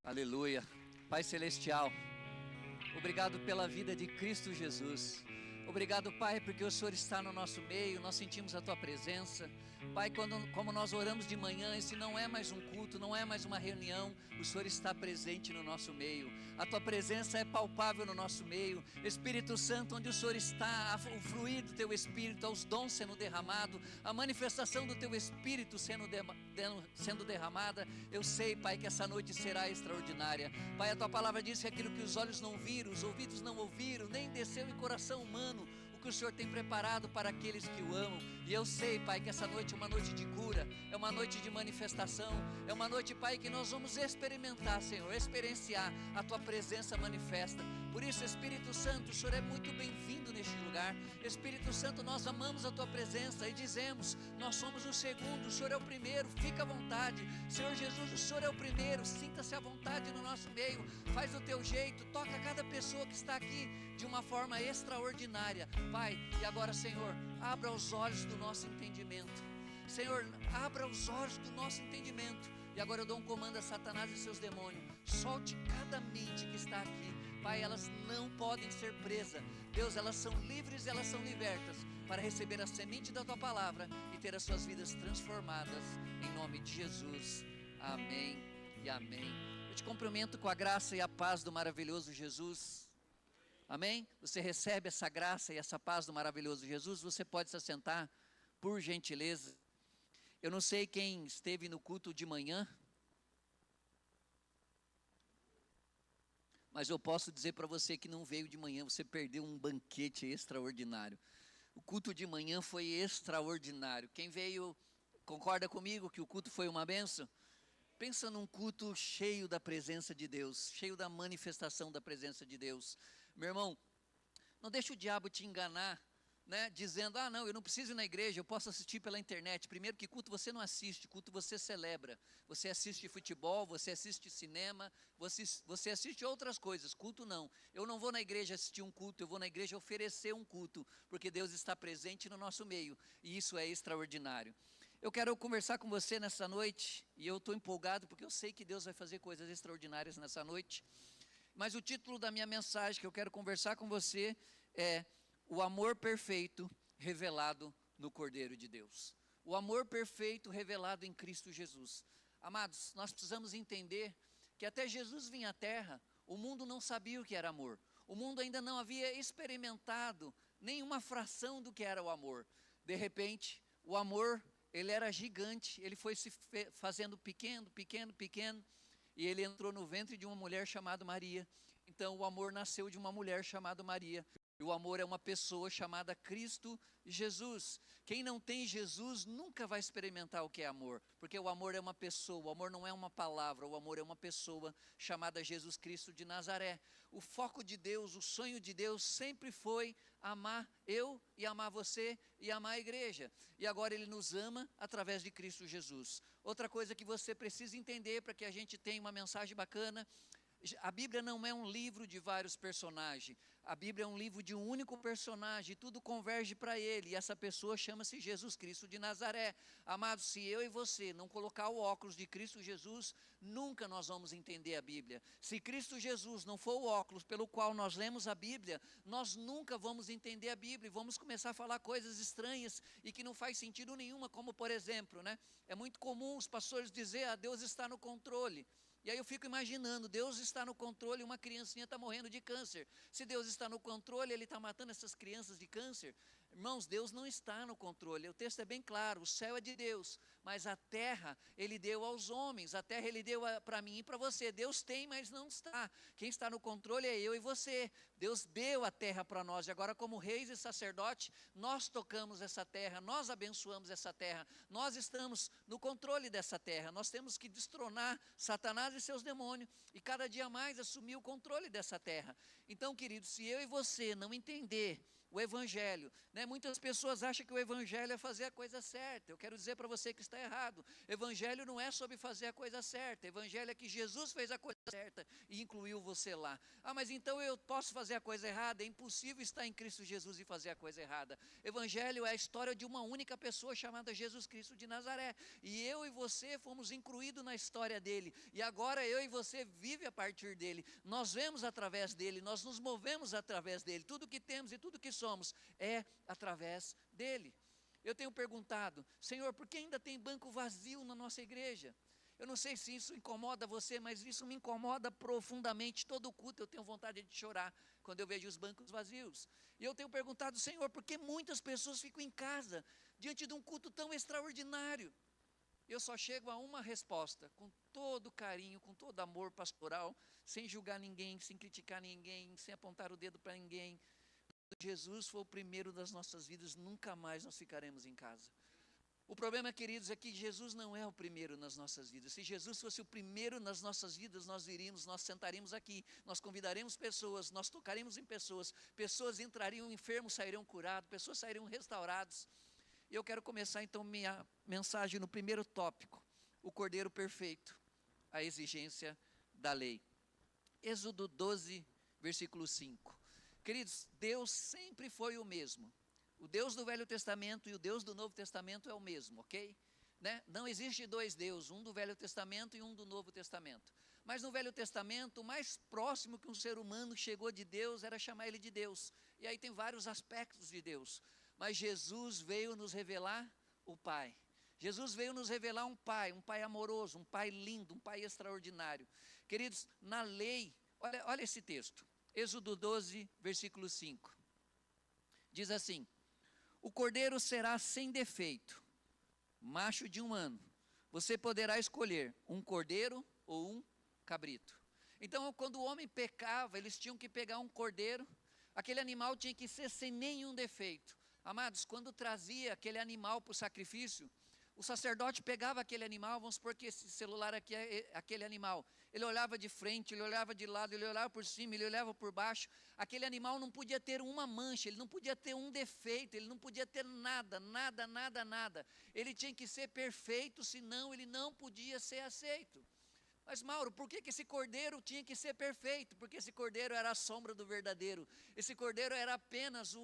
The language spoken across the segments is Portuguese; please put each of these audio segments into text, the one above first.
Aleluia. Pai Celestial, obrigado pela vida de Cristo Jesus. Obrigado, Pai, porque o Senhor está no nosso meio, nós sentimos a Tua presença. Pai, como nós oramos de manhã, esse não é mais um culto, não é mais uma reunião, o Senhor está presente no nosso meio. A Tua presença é palpável no nosso meio. Espírito Santo, onde o Senhor está, o fluir do Teu Espírito, os dons sendo derramados, a manifestação do Teu Espírito sendo derramada. Eu sei, Pai, que essa noite será extraordinária. Pai, a Tua palavra diz que aquilo que os olhos não viram, os ouvidos não ouviram, nem desceu em coração humano, o que o Senhor tem preparado para aqueles que o amam. E eu sei, Pai, que essa noite é uma noite de cura, é uma noite de manifestação, é uma noite, Pai, que nós vamos experimentar, Senhor, experienciar a Tua presença manifesta. Por isso, Espírito Santo, o Senhor é muito bem-vindo neste lugar. Espírito Santo, nós amamos a Tua presença e dizemos: nós somos o segundo, o Senhor é o primeiro, fica à vontade. Senhor Jesus, o Senhor é o primeiro, sinta-se à vontade no nosso meio, faz do Teu jeito, toca cada pessoa que está aqui de uma forma extraordinária, Pai. E agora, Senhor, abra os olhos do nosso entendimento, Senhor, abra os olhos do nosso entendimento. E agora eu dou um comando a Satanás e seus demônios: solte cada mente que está aqui, Pai. Elas não podem ser presas, Deus, elas são livres, elas são libertas para receber a semente da Tua palavra e ter as suas vidas transformadas, em nome de Jesus, amém e amém. Eu te cumprimento com a graça e a paz do maravilhoso Jesus. Amém? Você recebe essa graça e essa paz do maravilhoso Jesus? Você pode se assentar, por gentileza. Eu não sei quem esteve no culto de manhã, mas eu posso dizer para você que não veio de manhã, você perdeu um banquete extraordinário. O culto de manhã foi extraordinário. Quem veio, concorda comigo que o culto foi uma bênção? Pensa num culto cheio da presença de Deus, cheio da manifestação da presença de Deus. Meu irmão, não deixa o diabo te enganar, né, dizendo: ah, não, eu não preciso ir na igreja, eu posso assistir pela internet. Primeiro que culto você não assiste, culto você celebra. Você assiste futebol, você assiste cinema, você assiste outras coisas, culto não. Eu não vou na igreja assistir um culto, eu vou na igreja oferecer um culto, porque Deus está presente no nosso meio, e isso é extraordinário. Eu quero conversar com você nessa noite, e eu estou empolgado porque eu sei que Deus vai fazer coisas extraordinárias nessa noite. Mas o título da minha mensagem que eu quero conversar com você é: o amor perfeito revelado no Cordeiro de Deus. O amor perfeito revelado em Cristo Jesus. Amados, nós precisamos entender que até Jesus vir à terra, o mundo não sabia o que era amor. O mundo ainda não havia experimentado nenhuma fração do que era o amor. De repente, o amor, ele era gigante, ele foi se fazendo pequeno, pequeno, pequeno, e ele entrou no ventre de uma mulher chamada Maria. Então o amor nasceu de uma mulher chamada Maria. E o amor é uma pessoa chamada Cristo Jesus. Quem não tem Jesus nunca vai experimentar o que é amor, porque o amor é uma pessoa, o amor não é uma palavra, o amor é uma pessoa chamada Jesus Cristo de Nazaré. O foco de Deus, o sonho de Deus sempre foi amar eu e amar você e amar a igreja. E agora Ele nos ama através de Cristo Jesus. Outra coisa que você precisa entender para que a gente tenha uma mensagem bacana: a Bíblia não é um livro de vários personagens. A Bíblia é um livro de um único personagem, tudo converge para ele, e essa pessoa chama-se Jesus Cristo de Nazaré. Amados, se eu e você não colocar o óculos de Cristo Jesus, nunca nós vamos entender a Bíblia. Se Cristo Jesus não for o óculos pelo qual nós lemos a Bíblia, nós nunca vamos entender a Bíblia, e vamos começar a falar coisas estranhas e que não faz sentido nenhuma, como por exemplo, né, é muito comum os pastores dizer: ah, Deus está no controle. E aí eu fico imaginando, Deus está no controle e uma criancinha está morrendo de câncer. Se Deus está no controle, Ele está matando essas crianças de câncer? Irmãos, Deus não está no controle. O texto é bem claro: o céu é de Deus, mas a terra Ele deu aos homens. A terra Ele deu para mim e para você. Deus tem, mas não está. Quem está no controle é eu e você. Deus deu a terra para nós, e agora, como reis e sacerdotes, nós tocamos essa terra, nós abençoamos essa terra, nós estamos no controle dessa terra. Nós temos que destronar Satanás e seus demônios, e cada dia mais assumir o controle dessa terra. Então, queridos, se eu e você não entender o Evangelho, né? Muitas pessoas acham que o Evangelho é fazer a coisa certa. Eu quero dizer para você que está errado. Evangelho não é sobre fazer a coisa certa. Evangelho é que Jesus fez a coisa certa e incluiu você lá. Ah, mas então eu posso fazer a coisa errada? É impossível estar em Cristo Jesus e fazer a coisa errada. Evangelho é a história de uma única pessoa chamada Jesus Cristo de Nazaré. E eu e você fomos incluídos na história dele. E agora eu e você vive a partir dele. Nós vemos através dele, nós nos movemos através dele. Tudo que temos e tudo que somos é através dele. Eu tenho perguntado, Senhor, por que ainda tem banco vazio na nossa igreja? Eu não sei se isso incomoda você, mas isso me incomoda profundamente. Todo culto eu tenho vontade de chorar quando eu vejo os bancos vazios. E eu tenho perguntado, Senhor, por que muitas pessoas ficam em casa diante de um culto tão extraordinário? Eu só chego a uma resposta, com todo carinho, com todo amor pastoral, sem julgar ninguém, sem criticar ninguém, sem apontar o dedo para ninguém. Jesus foi o primeiro das nossas vidas, nunca mais nós ficaremos em casa. O problema, queridos, é que Jesus não é o primeiro nas nossas vidas. Se Jesus fosse o primeiro nas nossas vidas, nós iríamos, nós sentaríamos aqui, nós convidaremos pessoas, nós tocaremos em pessoas, pessoas entrariam enfermos, sairiam curados, pessoas sairiam restauradas. E eu quero começar então minha mensagem no primeiro tópico, o Cordeiro Perfeito, a exigência da lei. Êxodo 12, versículo 5. Queridos, Deus sempre foi o mesmo. O Deus do Velho Testamento e o Deus do Novo Testamento é o mesmo, ok? Né? Não existe dois deuses, um do Velho Testamento e um do Novo Testamento. Mas no Velho Testamento, o mais próximo que um ser humano chegou de Deus era chamar ele de Deus. E aí tem vários aspectos de Deus. Mas Jesus veio nos revelar o Pai. Jesus veio nos revelar um Pai amoroso, um Pai lindo, um Pai extraordinário. Queridos, na lei, olha esse texto. Êxodo 12, versículo 5. Diz assim: o cordeiro será sem defeito, macho de 1 ano. Você poderá escolher um cordeiro ou um cabrito. Então, quando o homem pecava, eles tinham que pegar um cordeiro. Aquele animal tinha que ser sem nenhum defeito. Amados, quando trazia aquele animal para o sacrifício, o sacerdote pegava aquele animal, vamos supor que esse celular aqui é aquele animal. Ele olhava de frente, ele olhava de lado, ele olhava por cima, ele olhava por baixo. Aquele animal não podia ter uma mancha, ele não podia ter um defeito, ele não podia ter nada, nada, nada, nada. Ele tinha que ser perfeito, senão ele não podia ser aceito. Mas Mauro, por que esse cordeiro tinha que ser perfeito? Porque esse cordeiro era a sombra do verdadeiro. Esse cordeiro era apenas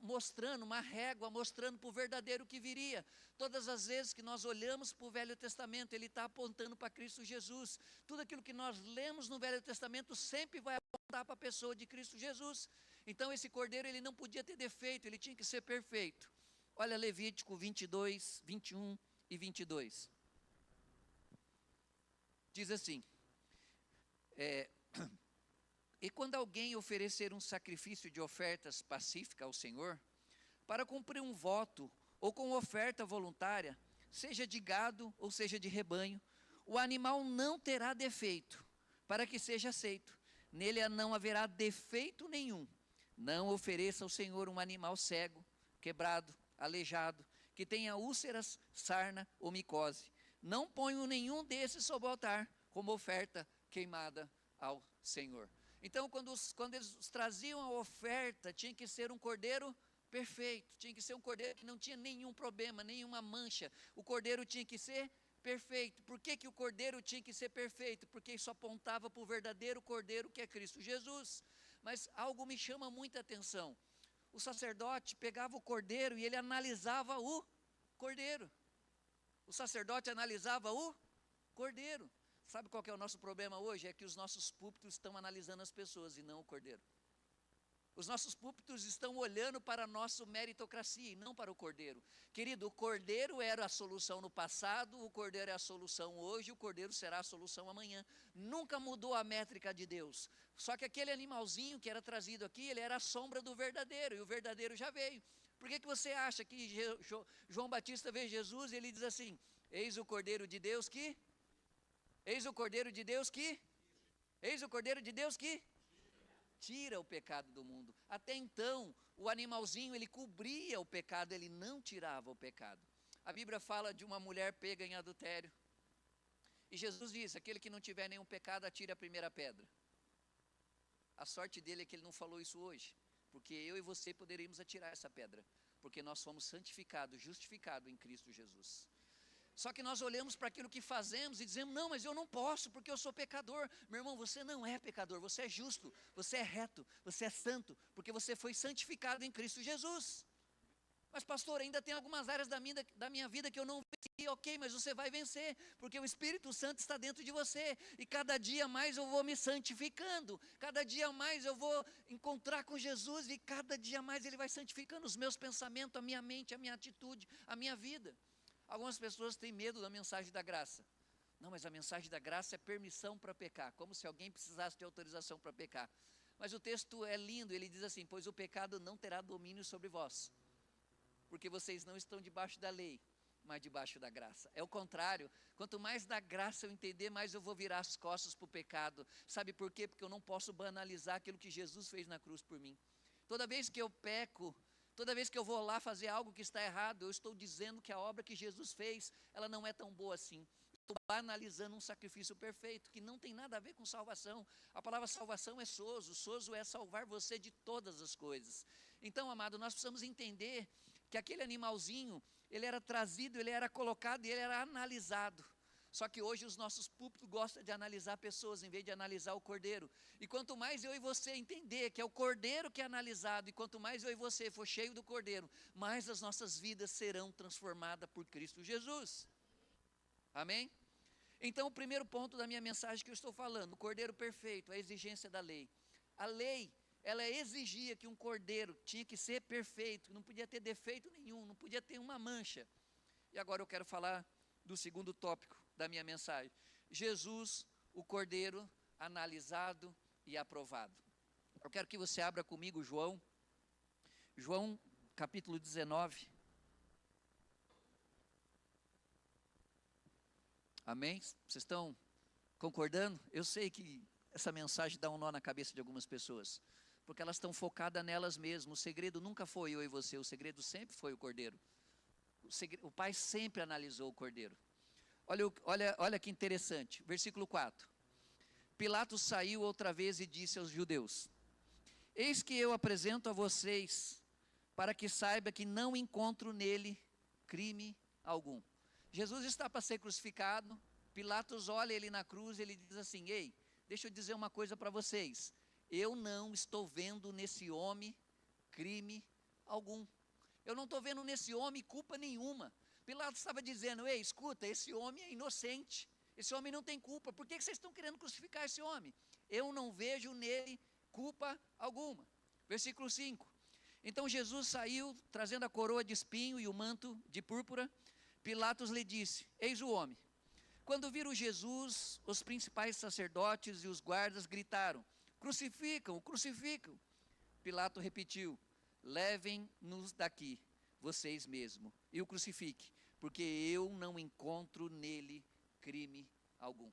mostrando, uma régua, mostrando para o verdadeiro que viria. Todas as vezes que nós olhamos para o Velho Testamento, ele está apontando para Cristo Jesus. Tudo aquilo que nós lemos no Velho Testamento sempre vai apontar para a pessoa de Cristo Jesus. Então esse cordeiro ele não podia ter defeito, ele tinha que ser perfeito. Olha Levítico 22, 21 e 22. Diz assim, e quando alguém oferecer um sacrifício de ofertas pacífica ao Senhor, para cumprir um voto ou com oferta voluntária, seja de gado ou seja de rebanho, o animal não terá defeito, para que seja aceito. Nele não haverá defeito nenhum. Não ofereça ao Senhor um animal cego, quebrado, aleijado, que tenha úlceras, sarna ou micose. Não ponham nenhum desses sobre o altar, como oferta queimada ao Senhor. Então, quando eles traziam a oferta, tinha que ser um cordeiro perfeito, tinha que ser um cordeiro que não tinha nenhum problema, nenhuma mancha. O cordeiro tinha que ser perfeito. Por que o cordeiro tinha que ser perfeito? Porque isso apontava para o verdadeiro cordeiro que é Cristo Jesus. Mas algo me chama muita atenção. O sacerdote pegava o cordeiro e ele analisava o cordeiro. O sacerdote analisava o cordeiro. Sabe qual que é o nosso problema hoje? É que os nossos púlpitos estão analisando as pessoas e não o cordeiro. Os nossos púlpitos estão olhando para a nossa meritocracia e não para o cordeiro. Querido, o cordeiro era a solução no passado, o cordeiro é a solução hoje, o cordeiro será a solução amanhã. Nunca mudou a métrica de Deus. Só que aquele animalzinho que era trazido aqui, ele era a sombra do verdadeiro, e o verdadeiro já veio. Por que você acha que João Batista vê Jesus e ele diz assim: eis o Cordeiro de Deus que... Eis o Cordeiro de Deus que... Eis o Cordeiro de Deus que... tira o pecado do mundo. Até então, o animalzinho, ele cobria o pecado, ele não tirava o pecado. A Bíblia fala de uma mulher pega em adultério. E Jesus diz: aquele que não tiver nenhum pecado, atire a primeira pedra. A sorte dele é que ele não falou isso hoje. porque eu e você poderíamos atirar essa pedra, porque nós fomos santificados, justificados em Cristo Jesus. Só que nós olhamos para aquilo que fazemos e dizemos, não, mas eu não posso, porque eu sou pecador. Meu irmão, você não é pecador, você é justo, você é reto, você é santo, porque você foi santificado em Cristo Jesus. Mas pastor, ainda tem algumas áreas da minha vida que eu não venci. Ok, mas você vai vencer, porque o Espírito Santo está dentro de você, e cada dia mais eu vou me santificando, cada dia mais eu vou encontrar com Jesus, e cada dia mais Ele vai santificando os meus pensamentos, a minha mente, a minha atitude, a minha vida. Algumas pessoas têm medo da mensagem da graça. Não, mas a mensagem da graça é permissão para pecar, como se alguém precisasse de autorização para pecar. Mas o texto é lindo, ele diz assim, pois o pecado não terá domínio sobre vós, porque vocês não estão debaixo da lei, mas debaixo da graça. É o contrário, quanto mais da graça eu entender, mais eu vou virar as costas para o pecado. Sabe por quê? Porque eu não posso banalizar aquilo que Jesus fez na cruz por mim. Toda vez que eu peco, toda vez que eu vou lá fazer algo que está errado, eu estou dizendo que a obra que Jesus fez, ela não é tão boa assim. Estou banalizando um sacrifício perfeito, que não tem nada a ver com salvação. A palavra salvação é sozo é salvar você de todas as coisas. Então, amado, nós precisamos entender que aquele animalzinho, ele era trazido, ele era colocado e ele era analisado. Só que hoje os nossos púlpitos gostam de analisar pessoas em vez de analisar o cordeiro. E quanto mais eu e você entender que é o cordeiro que é analisado, e quanto mais eu e você for cheio do cordeiro, mais as nossas vidas serão transformadas por Cristo Jesus. Amém? Então o primeiro ponto da minha mensagem que eu estou falando, o cordeiro perfeito, a exigência da lei. A lei, ela exigia que um cordeiro tinha que ser perfeito, não podia ter defeito nenhum, não podia ter uma mancha. E agora eu quero falar do segundo tópico da minha mensagem. Jesus, o cordeiro analisado e aprovado. Eu quero que você abra comigo João capítulo 19. Amém? Vocês estão concordando? Eu sei que essa mensagem dá um nó na cabeça de algumas pessoas, porque elas estão focadas nelas mesmas. O segredo nunca foi eu e você, o segredo sempre foi o cordeiro. O Pai sempre analisou o cordeiro. Olha que interessante, versículo 4. Pilatos saiu outra vez e disse aos judeus: eis que eu apresento a vocês, para que saiba que não encontro nele crime algum. Jesus está para ser crucificado, Pilatos olha ele na cruz e ele diz assim: ei, deixa eu dizer uma coisa para vocês, eu não estou vendo nesse homem crime algum. Eu não estou vendo nesse homem culpa nenhuma. Pilatos estava dizendo: ei, escuta, esse homem é inocente, esse homem não tem culpa, por que vocês estão querendo crucificar esse homem? Eu não vejo nele culpa alguma. Versículo 5. Então Jesus saiu, trazendo a coroa de espinho e o manto de púrpura. Pilatos lhe disse: eis o homem. Quando viram Jesus, os principais sacerdotes e os guardas gritaram: crucificam-o, crucificam-o. Pilatos repetiu: levem-nos daqui, vocês mesmos, e o crucifiquem, porque eu não encontro nele crime algum.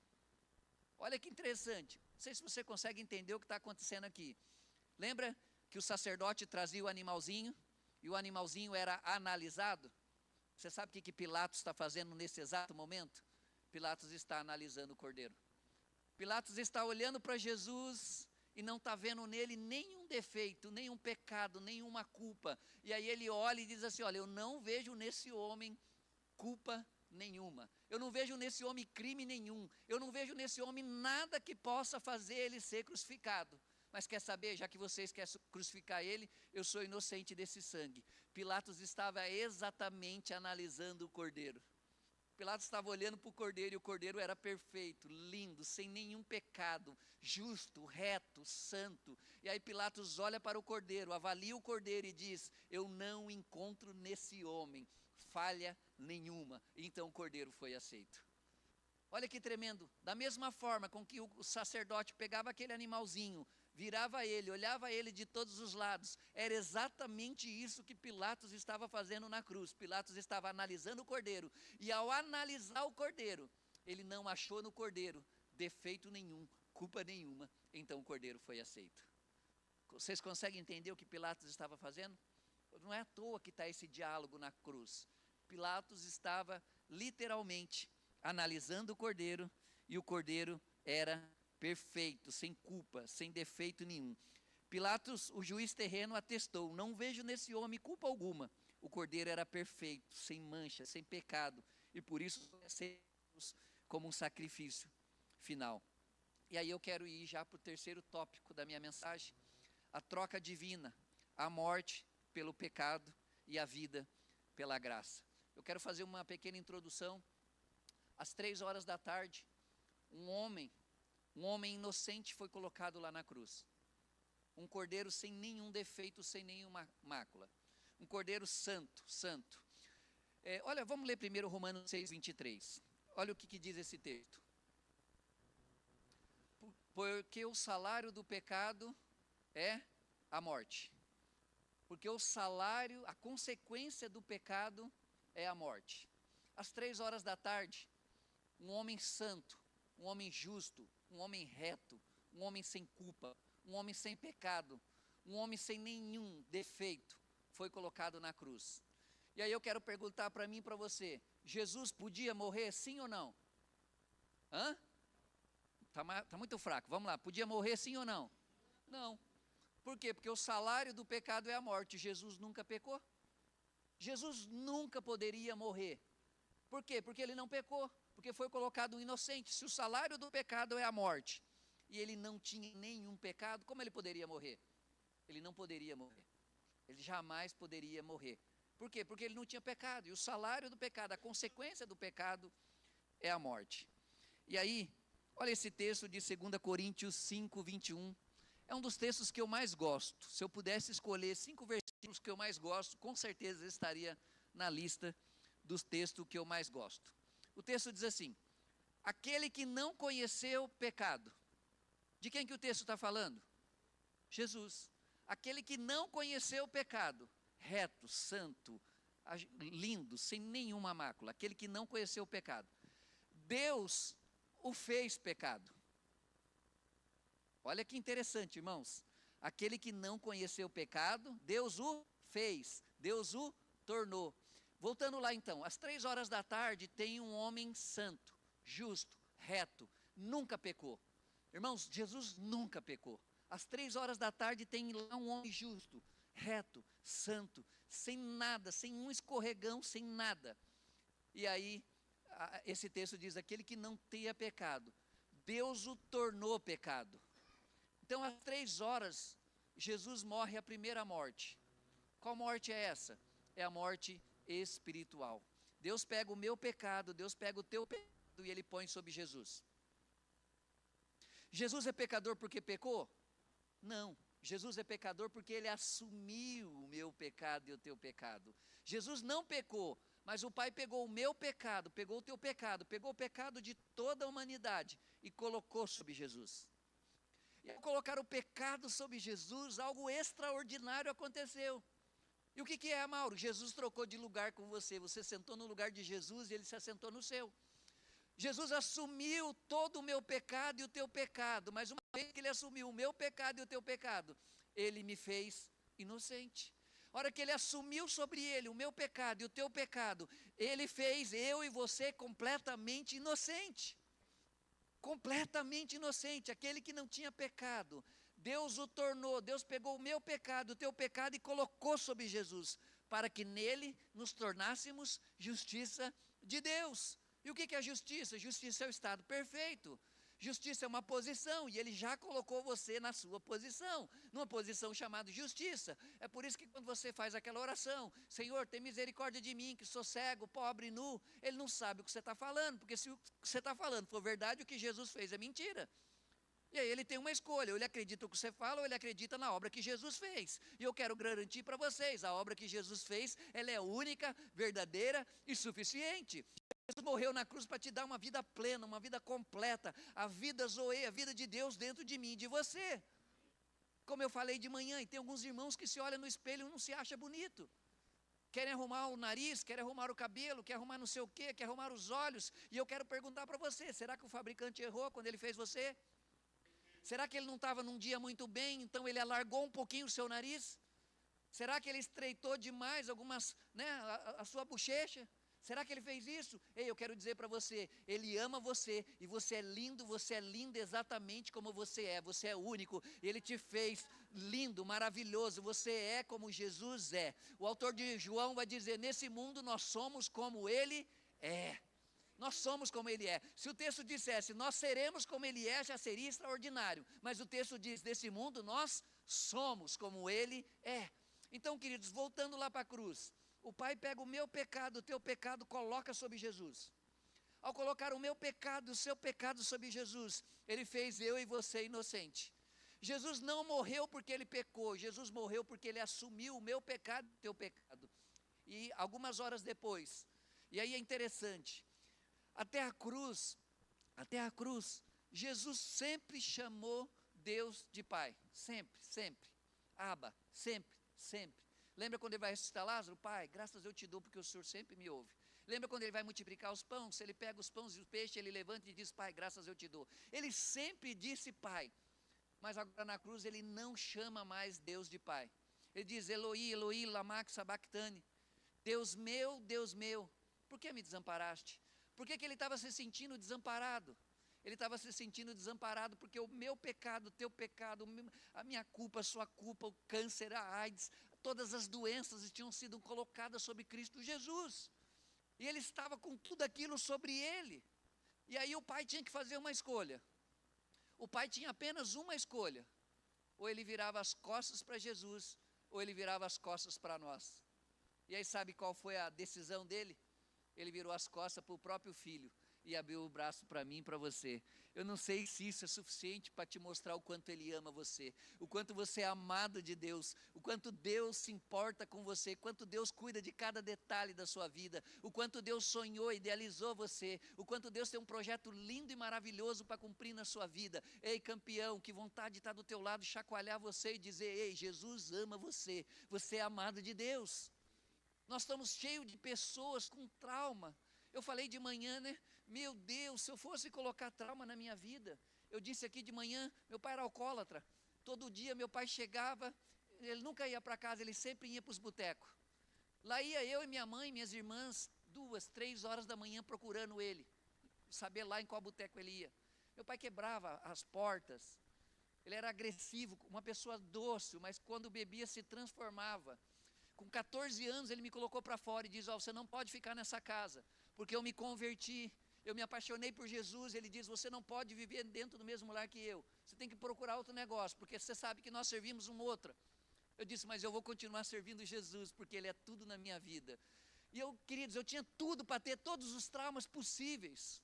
Olha que interessante, não sei se você consegue entender o que está acontecendo aqui. Lembra que o sacerdote trazia o animalzinho, e o animalzinho era analisado? Você sabe o que Pilatos está fazendo nesse exato momento? Pilatos está analisando o cordeiro. Pilatos está olhando para Jesus e não está vendo nele nenhum defeito, nenhum pecado, nenhuma culpa. E aí ele olha e diz assim: olha, eu não vejo nesse homem culpa nenhuma. Eu não vejo nesse homem crime nenhum. Eu não vejo nesse homem nada que possa fazer ele ser crucificado. Mas quer saber, já que vocês querem crucificar ele, eu sou inocente desse sangue. Pilatos estava exatamente analisando o cordeiro. Pilatos estava olhando para o cordeiro, e o cordeiro era perfeito, lindo, sem nenhum pecado, justo, reto, santo. E aí Pilatos olha para o cordeiro, avalia o cordeiro e diz: eu não encontro nesse homem falha nenhuma. Então o cordeiro foi aceito. Olha que tremendo. Da mesma forma com que o sacerdote pegava aquele animalzinho, virava ele, olhava ele de todos os lados, era exatamente isso que Pilatos estava fazendo na cruz. Pilatos estava analisando o cordeiro, e ao analisar o cordeiro, ele não achou no cordeiro defeito nenhum, culpa nenhuma, então o cordeiro foi aceito. Vocês conseguem entender o que Pilatos estava fazendo? Não é à toa que está esse diálogo na cruz. Pilatos estava literalmente analisando o cordeiro, e o cordeiro era perfeito, sem culpa, sem defeito nenhum. Pilatos, o juiz terreno, atestou: não vejo nesse homem culpa alguma. O cordeiro era perfeito, sem mancha, sem pecado, e por isso aceitamos como um sacrifício final. E aí eu quero ir já para o terceiro tópico da minha mensagem: a troca divina, a morte pelo pecado e a vida pela graça. Eu quero fazer uma pequena introdução. Às 3 horas da tarde, um homem inocente foi colocado lá na cruz. Um cordeiro sem nenhum defeito, sem nenhuma mácula. Um cordeiro santo. Olha, vamos ler primeiro Romanos 6:23. Olha o que diz esse texto. Porque o salário do pecado é a morte. Porque o salário, a consequência do pecado é a morte. Às 3 horas da tarde, um homem santo, um homem justo, um homem reto, um homem sem culpa, um homem sem pecado, um homem sem nenhum defeito, foi colocado na cruz. E aí eu quero perguntar para mim e para você: Jesus podia morrer, sim ou não? Tá muito fraco, vamos lá, podia morrer sim ou não? Não. Por quê? Porque o salário do pecado é a morte. Jesus nunca pecou. Jesus nunca poderia morrer. Por quê? Porque ele não pecou, porque foi colocado um inocente. Se o salário do pecado é a morte, e ele não tinha nenhum pecado, como ele poderia morrer? Ele não poderia morrer. Ele jamais poderia morrer. Por quê? Porque ele não tinha pecado. E o salário do pecado, a consequência do pecado é a morte. E aí, olha esse texto de 2 Coríntios 5:21. É um dos textos que eu mais gosto. Se eu pudesse escolher 5 versículos que eu mais gosto, com certeza estaria na lista dos textos que eu mais gosto. O texto diz assim: aquele que não conheceu pecado. De quem que o texto está falando? Jesus. Aquele que não conheceu o pecado, reto, santo, lindo, sem nenhuma mácula. Aquele que não conheceu o pecado. Deus o fez pecado. Olha que interessante, irmãos. Aquele que não conheceu o pecado, Deus o fez, Deus o tornou. Voltando lá então, às 3 horas da tarde tem um homem santo, justo, reto, nunca pecou. Irmãos, Jesus nunca pecou. Às 3 horas da tarde tem lá um homem justo, reto, santo, sem nada, sem um escorregão, sem nada. E aí, esse texto diz: aquele que não tenha pecado, Deus o tornou pecado. Então, às 3 horas, Jesus morre a primeira morte. Qual morte é essa? É a morte espiritual. Deus pega o meu pecado, Deus pega o teu pecado e ele põe sobre Jesus. Jesus é pecador porque pecou? Não. Jesus é pecador porque ele assumiu o meu pecado e o teu pecado. Jesus não pecou, mas o Pai pegou o meu pecado, pegou o teu pecado, pegou o pecado de toda a humanidade e colocou sobre Jesus. E ao colocar o pecado sobre Jesus, algo extraordinário aconteceu. E o que é, Mauro? Jesus trocou de lugar com você. Você sentou no lugar de Jesus e ele se assentou no seu. Jesus assumiu todo o meu pecado e o teu pecado, mas uma vez que ele assumiu o meu pecado e o teu pecado, ele me fez inocente. A hora que ele assumiu sobre ele o meu pecado e o teu pecado, ele fez eu e você completamente inocente. Completamente inocente, aquele que não tinha pecado. Deus o tornou, Deus pegou o meu pecado, o teu pecado e colocou sobre Jesus, para que nele nos tornássemos justiça de Deus. E o que é justiça? Justiça é o estado perfeito. Justiça é uma posição, e ele já colocou você na sua posição, numa posição chamada justiça. É por isso que quando você faz aquela oração: Senhor, tem misericórdia de mim, que sou cego, pobre, nu, ele não sabe o que você está falando, porque se o que você está falando for verdade, o que Jesus fez é mentira. E aí ele tem uma escolha: ou ele acredita no que você fala, ou ele acredita na obra que Jesus fez. E eu quero garantir para vocês, a obra que Jesus fez, ela é única, verdadeira e suficiente. Jesus morreu na cruz para te dar uma vida plena, uma vida completa, a vida zoe, a vida de Deus dentro de mim e de você. Como eu falei de manhã, e tem alguns irmãos que se olham no espelho e não se acham bonito. Querem arrumar o nariz, querem arrumar o cabelo, querem arrumar não sei o quê, querem arrumar os olhos. E eu quero perguntar para você: será que o fabricante errou quando ele fez você? Será que ele não estava num dia muito bem, então ele alargou um pouquinho o seu nariz? Será que ele estreitou demais a sua bochecha? Será que ele fez isso? Ei, eu quero dizer para você, ele ama você, e você é lindo exatamente como você é único, ele te fez lindo, maravilhoso, você é como Jesus é. O autor de João vai dizer, nesse mundo nós somos como ele é. Nós somos como ele é. Se o texto dissesse, nós seremos como ele é, já seria extraordinário. Mas o texto diz, desse mundo nós somos como ele é. Então, queridos, voltando lá para a cruz, o Pai pega o meu pecado, o teu pecado, coloca sobre Jesus. Ao colocar o meu pecado, o seu pecado sobre Jesus, ele fez eu e você inocente. Jesus não morreu porque ele pecou, Jesus morreu porque ele assumiu o meu pecado e o teu pecado. E algumas horas depois, e aí é interessante, até a cruz, Jesus sempre chamou Deus de Pai, sempre, Abba, sempre. Lembra quando ele vai ressuscitar Lázaro? Pai, graças eu te dou porque o Senhor sempre me ouve. Lembra quando ele vai multiplicar os pães? Ele pega os pães e os peixes, ele levanta e diz, Pai, graças eu te dou. Ele sempre disse Pai, mas agora na cruz ele não chama mais Deus de Pai. Ele diz, Eloi, Eloi, lama sabachthani. Deus meu, por que me desamparaste? Por que ele estava se sentindo desamparado? Ele estava se sentindo desamparado porque o meu pecado, o teu pecado, a minha culpa, a sua culpa, o câncer, a AIDS, todas as doenças tinham sido colocadas sobre Cristo Jesus. E ele estava com tudo aquilo sobre ele. E aí o pai tinha que fazer uma escolha. O pai tinha apenas uma escolha. Ou ele virava as costas para Jesus, ou ele virava as costas para nós. E aí sabe qual foi a decisão dele? Ele virou as costas para o próprio filho e abriu o braço para mim e para você. Eu não sei se isso é suficiente para te mostrar o quanto ele ama você, o quanto você é amado de Deus, o quanto Deus se importa com você, o quanto Deus cuida de cada detalhe da sua vida, o quanto Deus sonhou, idealizou você, o quanto Deus tem um projeto lindo e maravilhoso para cumprir na sua vida. Ei, campeão, que vontade de estar do teu lado, chacoalhar você e dizer, ei, Jesus ama você, você é amado de Deus. Nós estamos cheios de pessoas com trauma. Eu falei de manhã, né? Meu Deus, se eu fosse colocar trauma na minha vida. Eu disse aqui de manhã, meu pai era alcoólatra. Todo dia meu pai chegava, ele nunca ia para casa, ele sempre ia para os botecos. Lá ia eu e minha mãe, minhas irmãs, 2, 3 horas da manhã procurando ele. Saber lá em qual boteco ele ia. Meu pai quebrava as portas. Ele era agressivo, uma pessoa doce, mas quando bebia se transformava. Com 14 anos ele me colocou para fora e diz, você não pode ficar nessa casa, porque eu me converti, eu me apaixonei por Jesus. Ele diz, você não pode viver dentro do mesmo lar que eu, você tem que procurar outro negócio, porque você sabe que nós servimos um outro. Eu disse, mas eu vou continuar servindo Jesus, porque Ele é tudo na minha vida. E eu, queridos, eu tinha tudo para ter todos os traumas possíveis,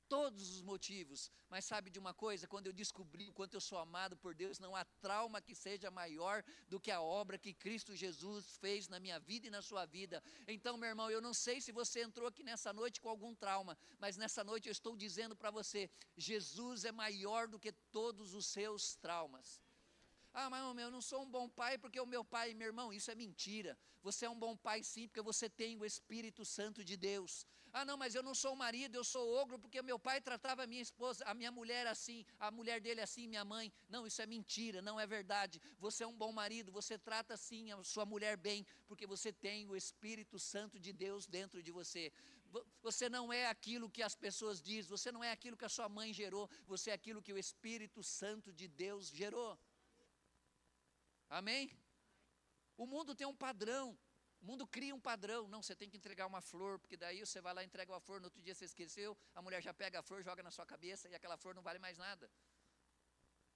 todos os motivos, mas sabe de uma coisa? Quando eu descobri o quanto eu sou amado por Deus, não há trauma que seja maior do que a obra que Cristo Jesus fez na minha vida e na sua vida. Então, meu irmão, eu não sei se você entrou aqui nessa noite com algum trauma, mas nessa noite eu estou dizendo para você, Jesus é maior do que todos os seus traumas. Mas eu não sou um bom pai porque o meu pai, meu irmão, isso é mentira. Você é um bom pai sim, porque você tem o Espírito Santo de Deus. Não, mas eu não sou marido, eu sou ogro porque meu pai tratava a minha esposa, a minha mulher assim, a mulher dele assim, minha mãe. Não, isso é mentira, não é verdade. Você é um bom marido, você trata sim a sua mulher bem, porque você tem o Espírito Santo de Deus dentro de você. Você não é aquilo que as pessoas dizem, você não é aquilo que a sua mãe gerou, você é aquilo que o Espírito Santo de Deus gerou. Amém? O mundo tem um padrão, o mundo cria um padrão. Não, você tem que entregar uma flor, porque daí você vai lá e entrega uma flor, no outro dia você esqueceu, a mulher já pega a flor, joga na sua cabeça e aquela flor não vale mais nada.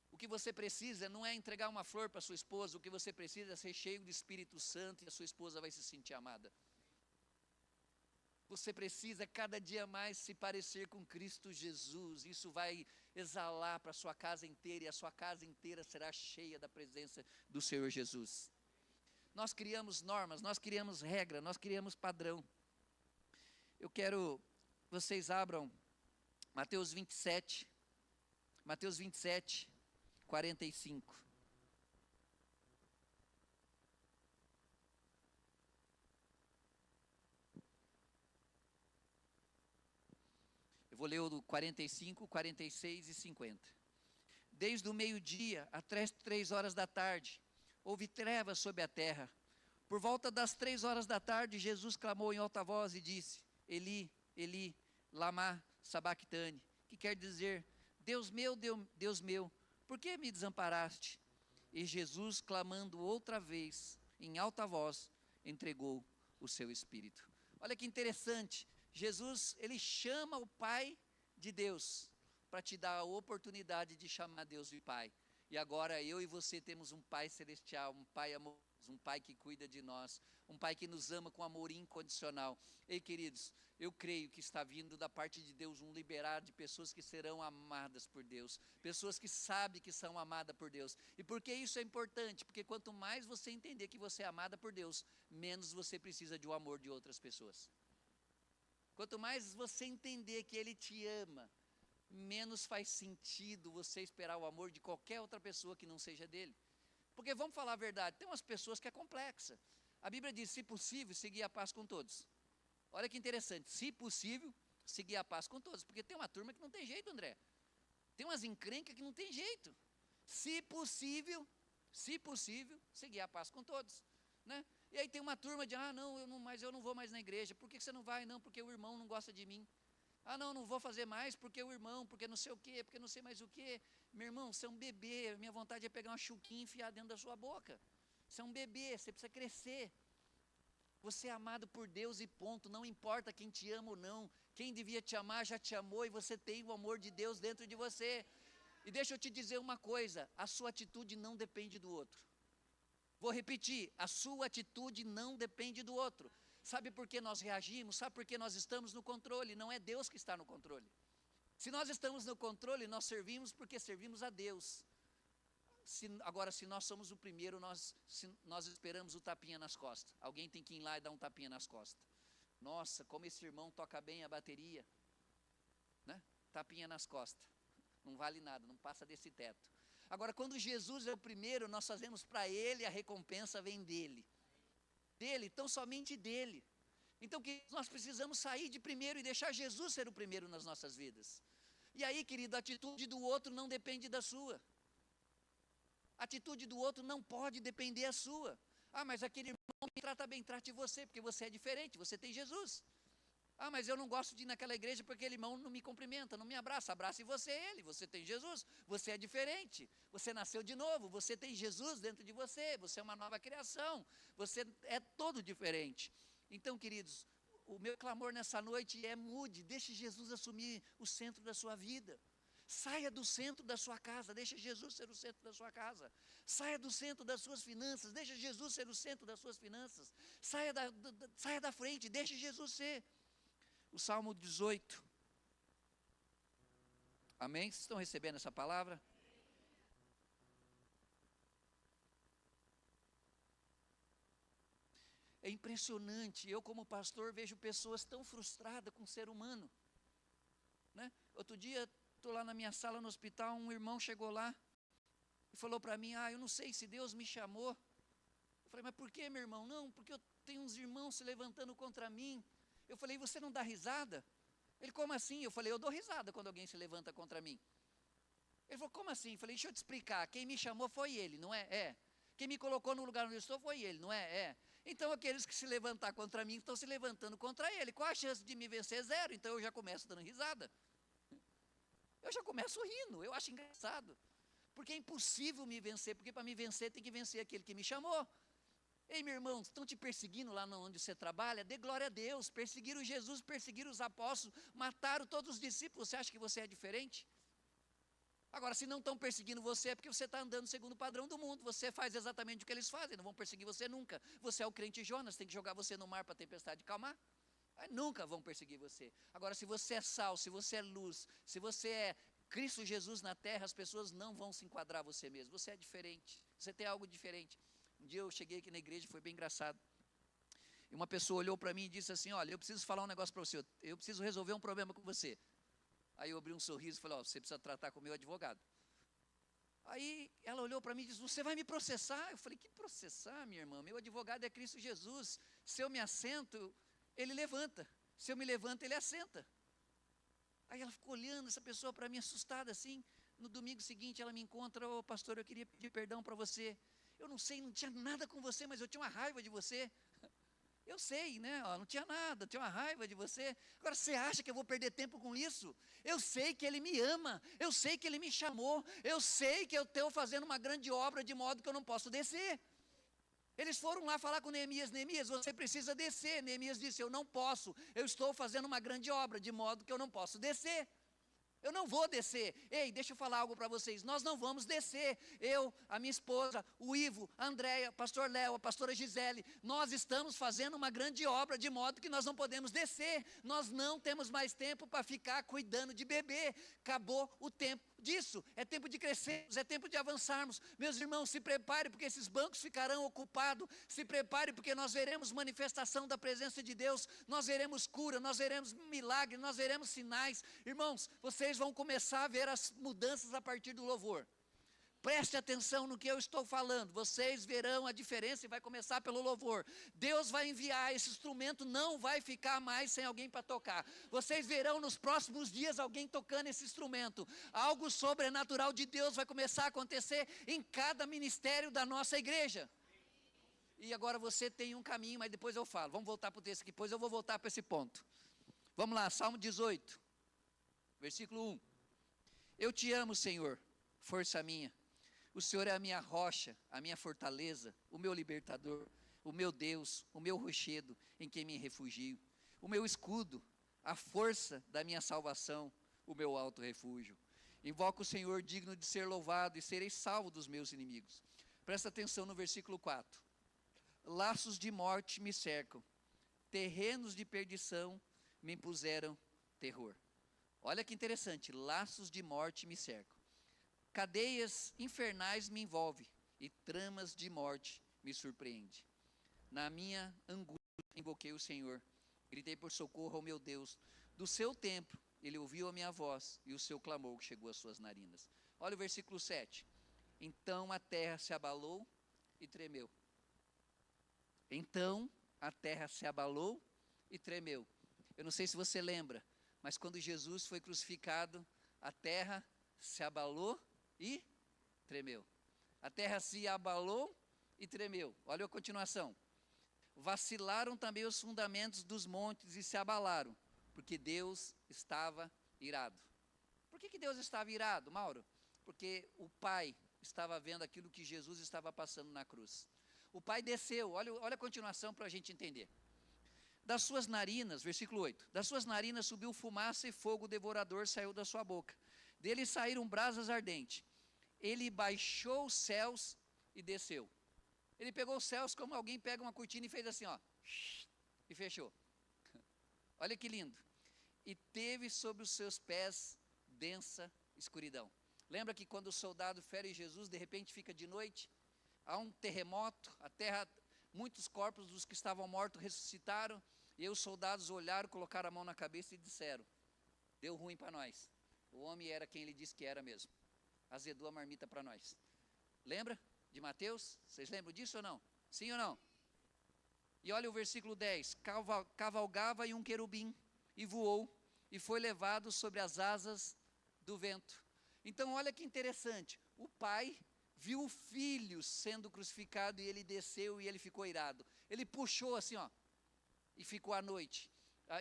O que você precisa não é entregar uma flor para sua esposa, o que você precisa é ser cheio do Espírito Santo e a sua esposa vai se sentir amada. Você precisa cada dia mais se parecer com Cristo Jesus. Isso vai exalar para a sua casa inteira e a sua casa inteira será cheia da presença do Senhor Jesus. Nós criamos normas, nós criamos regra, nós criamos padrão. Eu quero que vocês abram Mateus 27, 45. Eu vou ler o 45, 46 e 50. Desde o meio-dia até 3 horas da tarde, houve trevas sobre a terra. Por volta das 3 horas da tarde, Jesus clamou em alta voz e disse, Eli, Eli, lama sabachthani, que quer dizer, Deus meu, por que me desamparaste? E Jesus, clamando outra vez, em alta voz, entregou o seu espírito. Olha que interessante, Jesus, ele chama o Pai de Deus, para te dar a oportunidade de chamar Deus de Pai. E agora eu e você temos um Pai celestial, um Pai amoroso, um Pai que cuida de nós, um Pai que nos ama com amor incondicional. Ei, queridos, eu creio que está vindo da parte de Deus um liberar de pessoas que serão amadas por Deus, pessoas que sabem que são amadas por Deus. E por que isso é importante? Porque quanto mais você entender que você é amada por Deus, menos você precisa de um amor de outras pessoas. Quanto mais você entender que Ele te ama, menos faz sentido você esperar o amor de qualquer outra pessoa que não seja dele. Porque vamos falar a verdade, tem umas pessoas que é complexa. A Bíblia diz, se possível, seguir a paz com todos. Olha que interessante, se possível, seguir a paz com todos. Porque tem uma turma que não tem jeito, André. Tem umas encrencas que não tem jeito. Se possível, seguir a paz com todos, né? E aí tem uma turma de, mas eu não vou mais na igreja. Por que você não vai? Não, porque o irmão não gosta de mim. Não vou fazer mais porque o irmão, porque não sei o quê, porque não sei mais o quê. Meu irmão, você é um bebê, minha vontade é pegar uma chuquinha e enfiar dentro da sua boca. Você é um bebê, você precisa crescer. Você é amado por Deus e ponto, não importa quem te ama ou não. Quem devia te amar já te amou e você tem o amor de Deus dentro de você. E deixa eu te dizer uma coisa, a sua atitude não depende do outro. Vou repetir, a sua atitude não depende do outro. Sabe por que nós reagimos? Sabe por que nós estamos no controle? Não é Deus que está no controle. Se nós estamos no controle, nós servimos porque servimos a Deus. Agora, se nós somos o primeiro, nós esperamos o tapinha nas costas. Alguém tem que ir lá e dar um tapinha nas costas. Nossa, como esse irmão toca bem a bateria, né? Tapinha nas costas. Não vale nada, não passa desse teto. Agora, quando Jesus é o primeiro, nós fazemos para Ele, a recompensa vem dEle. Tão somente dEle. Então, nós precisamos sair de primeiro e deixar Jesus ser o primeiro nas nossas vidas. E aí, querido, a atitude do outro não depende da sua. A atitude do outro não pode depender da sua. Mas aquele irmão me trata bem, trate você, porque você é diferente, você tem Jesus. Mas eu não gosto de ir naquela igreja porque aquele irmão não me cumprimenta, não me abraça. Abrace você ele, você tem Jesus, você é diferente, você nasceu de novo, você tem Jesus dentro de você, você é uma nova criação, você é todo diferente. Então, queridos, o meu clamor nessa noite é mude, deixe Jesus assumir o centro da sua vida. Saia do centro da sua casa, deixa Jesus ser o centro da sua casa. Saia do centro das suas finanças, deixa Jesus ser o centro das suas finanças. Saia da frente, deixe Jesus ser. O Salmo 18. Amém? Vocês estão recebendo essa palavra? É impressionante, eu como pastor vejo pessoas tão frustradas com o ser humano, né? Outro dia, estou lá na minha sala no hospital, um irmão chegou lá e falou para mim, eu não sei se Deus me chamou. Eu falei, mas por que, meu irmão? Não, porque eu tenho uns irmãos se levantando contra mim. Eu falei, você não dá risada? Ele, como assim? Eu falei, eu dou risada quando alguém se levanta contra mim. Ele falou, como assim? Eu falei, deixa eu te explicar, quem me chamou foi ele, não é? É. Quem me colocou no lugar onde eu estou foi ele, não é? É. Então aqueles que se levantar contra mim estão se levantando contra ele. Qual a chance de me vencer? Zero. Então eu já começo dando risada. Eu já começo rindo, eu acho engraçado. Porque é impossível me vencer, porque para me vencer tem que vencer aquele que me chamou. Ei, meu irmão, estão te perseguindo lá onde você trabalha? Dê glória a Deus. Perseguiram Jesus, perseguiram os apóstolos, mataram todos os discípulos. Você acha que você é diferente? Agora, se não estão perseguindo você, é porque você está andando segundo o padrão do mundo. Você faz exatamente o que eles fazem, não vão perseguir você nunca. Você é o crente Jonas, tem que jogar você no mar para a tempestade calmar. Nunca vão perseguir você. Agora, se você é sal, se você é luz, se você é Cristo Jesus na terra, as pessoas não vão se enquadrar você mesmo. Você é diferente, você tem algo diferente. Um dia eu cheguei aqui na igreja, foi bem engraçado. E uma pessoa olhou para mim e disse assim, olha, eu preciso falar um negócio para você, eu preciso resolver um problema com você. Aí eu abri um sorriso e falei, você precisa tratar com o meu advogado. Aí ela olhou para mim e disse, você vai me processar? Eu falei, que processar, minha irmã? Meu advogado é Cristo Jesus. Se eu me assento, ele levanta. Se eu me levanto, ele assenta. Aí ela ficou olhando essa pessoa para mim, assustada assim. No domingo seguinte, ela me encontra, pastor, eu queria pedir perdão para você. Eu não sei, não tinha nada com você, mas eu tinha uma raiva de você. Eu sei, né? Ó, não tinha nada, tinha uma raiva de você. Agora, você acha que eu vou perder tempo com isso? Eu sei que Ele me ama, eu sei que Ele me chamou, eu sei que eu estou fazendo uma grande obra de modo que eu não posso descer. Eles foram lá falar com Neemias: Neemias, você precisa descer. Neemias disse: eu não posso, eu estou fazendo uma grande obra, de modo que eu não posso descer. Eu não vou descer. Ei, deixa eu falar algo para vocês. Nós não vamos descer. Eu, a minha esposa, o Ivo, a Andréia, o pastor Léo, a pastora Gisele, nós estamos fazendo uma grande obra, de modo que nós não podemos descer. Nós não temos mais tempo para ficar cuidando de bebê. Acabou o tempo disso. É tempo de crescermos, é tempo de avançarmos. Meus irmãos, se preparem, porque esses bancos ficarão ocupados. Se preparem, porque nós veremos manifestação da presença de Deus. Nós veremos cura, nós veremos milagre, nós veremos sinais. Irmãos, vocês vão começar a ver as mudanças a partir do louvor. Preste atenção no que eu estou falando. Vocês verão a diferença e vai começar pelo louvor. Deus vai enviar, esse instrumento não vai ficar mais sem alguém para tocar. Vocês verão nos próximos dias alguém tocando esse instrumento. Algo sobrenatural de Deus vai começar a acontecer em cada ministério da nossa igreja. E agora você tem um caminho, mas depois eu falo. Vamos voltar para o texto aqui, depois eu vou voltar para esse ponto. Vamos lá, Salmo 18, versículo 1. Eu te amo, Senhor, força minha. O Senhor é a minha rocha, a minha fortaleza, o meu libertador, o meu Deus, o meu rochedo em quem me refugio, o meu escudo, a força da minha salvação, o meu alto refúgio. Invoco o Senhor digno de ser louvado e serei salvo dos meus inimigos. Presta atenção no versículo 4. Laços de morte me cercam, terrenos de perdição me impuseram terror. Olha que interessante, laços de morte me cercam. Cadeias infernais me envolvem e tramas de morte me surpreendem. Na minha angústia invoquei o Senhor, gritei por socorro ao meu Deus. Do seu templo ele ouviu a minha voz e o seu clamor chegou às suas narinas. Olha o versículo 7. Então a terra se abalou e tremeu. Então a terra se abalou e tremeu. Eu não sei se você lembra, mas quando Jesus foi crucificado, a terra se abalou e tremeu. A terra se abalou e tremeu. Olha a continuação. Vacilaram também os fundamentos dos montes e se abalaram, porque Deus estava irado. Por que Deus estava irado, Mauro? Porque o Pai estava vendo aquilo que Jesus estava passando na cruz. O Pai desceu, olha a continuação para a gente entender. Das suas narinas, versículo 8, das suas narinas subiu fumaça e fogo devorador saiu da sua boca. Dele saíram brasas ardentes. Ele baixou os céus e desceu. Ele pegou os céus como alguém pega uma cortina e fez assim, ó, e fechou. Olha que lindo. E teve sobre os seus pés densa escuridão. Lembra que quando o soldado fere Jesus, de repente fica de noite? Há um terremoto, a terra, muitos corpos dos que estavam mortos ressuscitaram, e os soldados olharam, colocaram a mão na cabeça e disseram: deu ruim para nós. O homem era quem ele disse que era mesmo. Azedou a marmita para nós. Lembra de Mateus? Vocês lembram disso ou não? Sim ou não? E olha o versículo 10. Cavalgava em um querubim e voou e foi levado sobre as asas do vento. Então olha que interessante. O pai viu o filho sendo crucificado e ele desceu e ele ficou irado. Ele puxou assim, ó, e ficou à noite.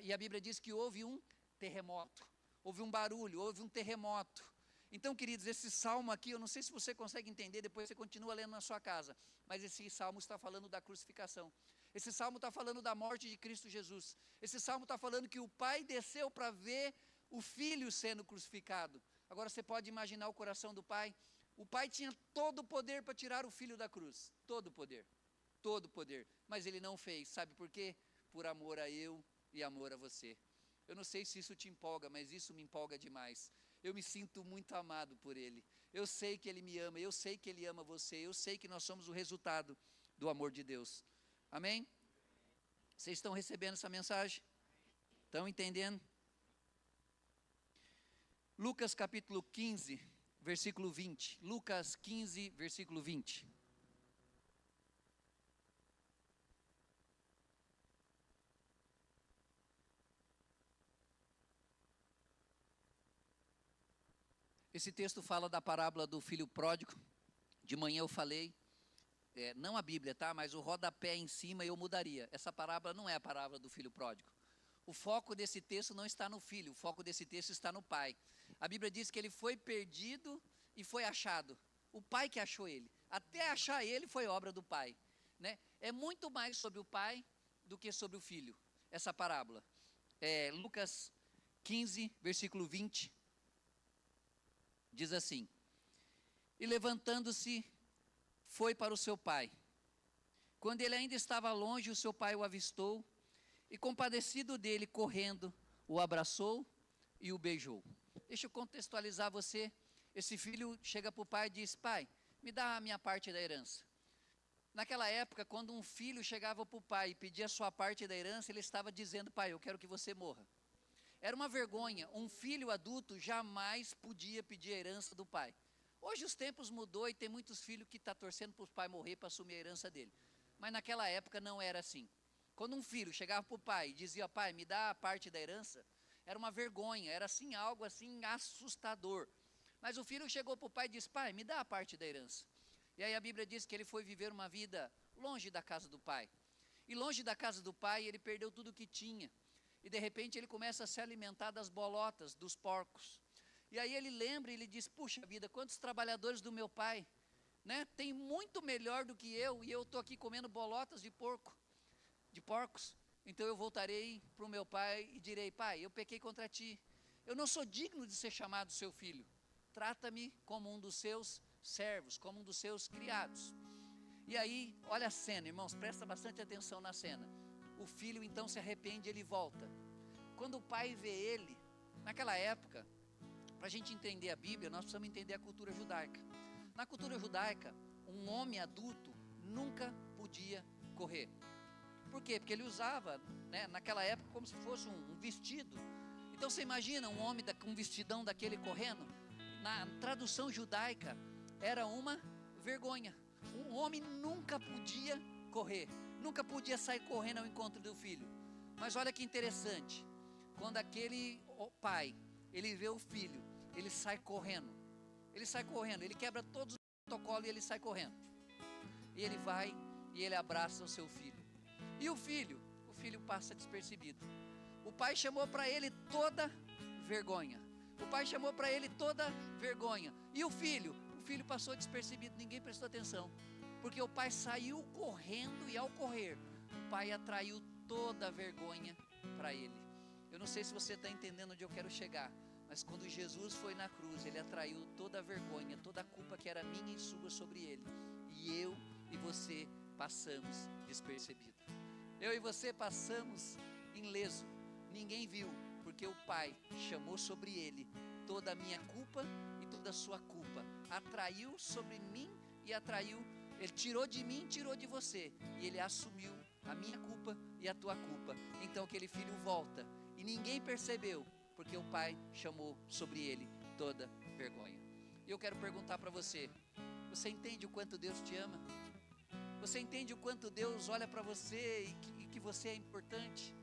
E a Bíblia diz que houve um terremoto. Houve um barulho, houve um terremoto. Então, queridos, esse salmo aqui, eu não sei se você consegue entender, depois você continua lendo na sua casa, mas esse salmo está falando da crucificação. Esse salmo está falando da morte de Cristo Jesus. Esse salmo está falando que o pai desceu para ver o filho sendo crucificado. Agora você pode imaginar o coração do pai. O pai tinha todo o poder para tirar o filho da cruz. Todo o poder. Todo o poder. Mas ele não fez. Sabe por quê? Por amor a eu e amor a você. Eu não sei se isso te empolga, mas isso me empolga demais. Eu me sinto muito amado por Ele. Eu sei que Ele me ama, eu sei que Ele ama você, eu sei que nós somos o resultado do amor de Deus. Amém? Vocês estão recebendo essa mensagem? Estão entendendo? Lucas capítulo 15, versículo 20. Lucas 15, versículo 20. Esse texto fala da parábola do filho pródigo. De manhã eu falei, não a Bíblia, tá? Mas o rodapé em cima eu mudaria. Essa parábola não é a parábola do filho pródigo. O foco desse texto não está no filho, o foco desse texto está no pai. A Bíblia diz que ele foi perdido e foi achado. O pai que achou ele. Até achar ele foi obra do pai, né? É muito mais sobre o pai do que sobre o filho, essa parábola. Lucas 15, versículo 20, diz assim: e levantando-se, foi para o seu pai. Quando ele ainda estava longe, o seu pai o avistou, e compadecido dele, correndo, o abraçou e o beijou. Deixa eu contextualizar você. Esse filho chega para o pai e diz: pai, me dá a minha parte da herança. Naquela época, quando um filho chegava para o pai e pedia a sua parte da herança, ele estava dizendo: pai, eu quero que você morra. Era uma vergonha. Um filho adulto jamais podia pedir a herança do pai. Hoje os tempos mudou e tem muitos filhos que estão torcendo para os pais morrer para assumir a herança dele. Mas naquela época não era assim. Quando um filho chegava para o pai e dizia: pai, me dá a parte da herança, era uma vergonha, era assim algo assim assustador. Mas o filho chegou para o pai e disse: pai, me dá a parte da herança. E aí a Bíblia diz que ele foi viver uma vida longe da casa do pai. E longe da casa do pai ele perdeu tudo o que tinha. E de repente ele começa a se alimentar das bolotas, dos porcos. E aí ele lembra e ele diz: puxa vida, quantos trabalhadores do meu pai, né, tem muito melhor do que eu, e eu estou aqui comendo bolotas de porcos. Então eu voltarei para o meu pai e direi: pai, eu pequei contra ti, eu não sou digno de ser chamado seu filho, trata-me como um dos seus servos, como um dos seus criados. E aí, olha a cena, irmãos, presta bastante atenção na cena. O filho então se arrepende, ele volta. Quando o pai vê ele, naquela época, para a gente entender a Bíblia, nós precisamos entender a cultura judaica. Na cultura judaica, um homem adulto nunca podia correr. Por quê? Porque ele usava, né, naquela época, como se fosse um vestido. Então você imagina um homem com um vestidão daquele correndo? Na tradução judaica, era uma vergonha. Um homem nunca podia correr, nunca podia sair correndo ao encontro do filho. Mas olha que interessante, quando aquele pai, ele vê o filho, ele sai correndo, ele quebra todos os protocolos e ele sai correndo. E ele vai e ele abraça o seu filho. E o filho passa despercebido. O pai chamou para ele toda vergonha. E o filho passou despercebido, ninguém prestou atenção. Porque o pai saiu correndo e ao correr, o pai atraiu toda a vergonha para ele. Eu não sei se você está entendendo onde eu quero chegar, mas quando Jesus foi na cruz, ele atraiu toda a vergonha, toda a culpa que era minha e sua sobre ele. E eu e você passamos despercebido. Eu e você passamos ileso. Ninguém viu, porque o pai chamou sobre ele toda a minha culpa e toda a sua culpa. Atraiu sobre mim e atraiu, ele tirou de mim, tirou de você. E ele assumiu a minha culpa e a tua culpa. Então aquele filho volta e ninguém percebeu, porque o pai chamou sobre ele toda vergonha. E eu quero perguntar para você: você entende o quanto Deus te ama? Você entende o quanto Deus olha para você e que você é importante?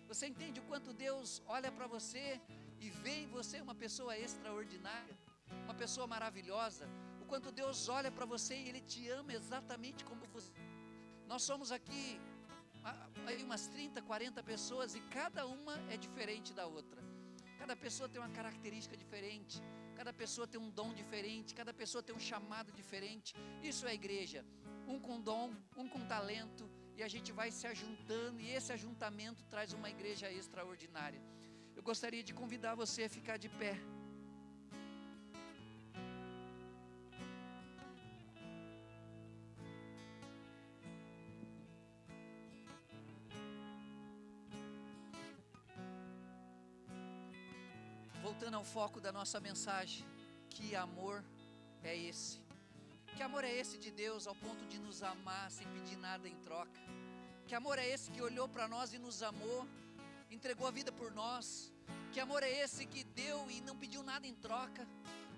Você entende o quanto Deus olha para você e vê em você uma pessoa extraordinária, uma pessoa maravilhosa? O quanto Deus olha para você e Ele te ama exatamente como você. Nós somos aqui aí umas 30, 40 pessoas e cada uma é diferente da outra. Cada pessoa tem uma característica diferente, cada pessoa tem um dom diferente, cada pessoa tem um chamado diferente. Isso é igreja, um com dom, um com talento, e a gente vai se ajuntando, e esse ajuntamento traz uma igreja extraordinária. Eu gostaria de convidar você a ficar de pé. Voltando ao foco da nossa mensagem, que amor é esse? Que amor é esse de Deus ao ponto de nos amar sem pedir nada em troca? Que amor é esse que olhou para nós e nos amou, entregou a vida por nós? Que amor é esse que deu e não pediu nada em troca?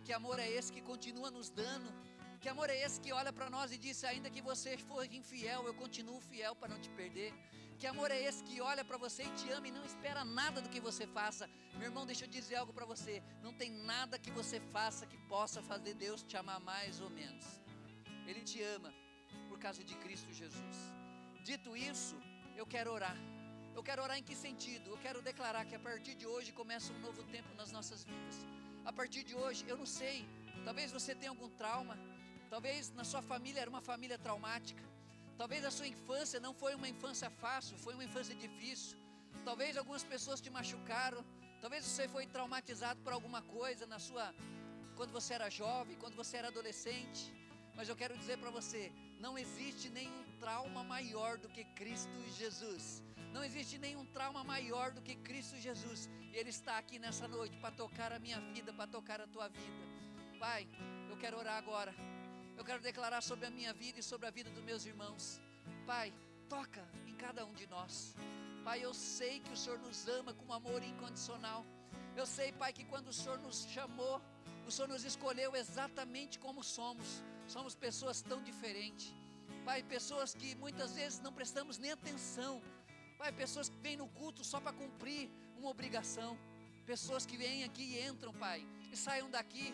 Que amor é esse que continua nos dando? Que amor é esse que olha para nós e diz: ainda que você for infiel, eu continuo fiel para não te perder? Que amor é esse que olha para você e te ama e não espera nada do que você faça? Meu irmão, deixa eu dizer algo para você: não tem nada que você faça que possa fazer Deus te amar mais ou menos. Ele te ama por causa de Cristo Jesus. Dito isso, eu quero orar. Eu quero orar em que sentido? Eu quero declarar que a partir de hoje começa um novo tempo nas nossas vidas. A partir de hoje, eu não sei, talvez você tenha algum trauma, talvez na sua família era uma família traumática, talvez a sua infância não foi uma infância fácil, foi uma infância difícil, talvez algumas pessoas te machucaram, talvez você foi traumatizado por alguma coisa quando você era jovem, quando você era adolescente. Mas eu quero dizer para você, não existe nenhum trauma maior do que Cristo Jesus. Não existe nenhum trauma maior do que Cristo Jesus. E Ele está aqui nessa noite para tocar a minha vida, para tocar a tua vida. Pai, eu quero orar agora. Eu quero declarar sobre a minha vida e sobre a vida dos meus irmãos. Pai, toca em cada um de nós. Pai, eu sei que o Senhor nos ama com amor incondicional. Eu sei, Pai, que quando o Senhor nos chamou, o Senhor nos escolheu exatamente como somos. Somos pessoas tão diferentes. Pai, pessoas que muitas vezes não prestamos nem atenção. Pai, pessoas que vêm no culto só para cumprir uma obrigação. Pessoas que vêm aqui e entram, Pai, e saiam daqui.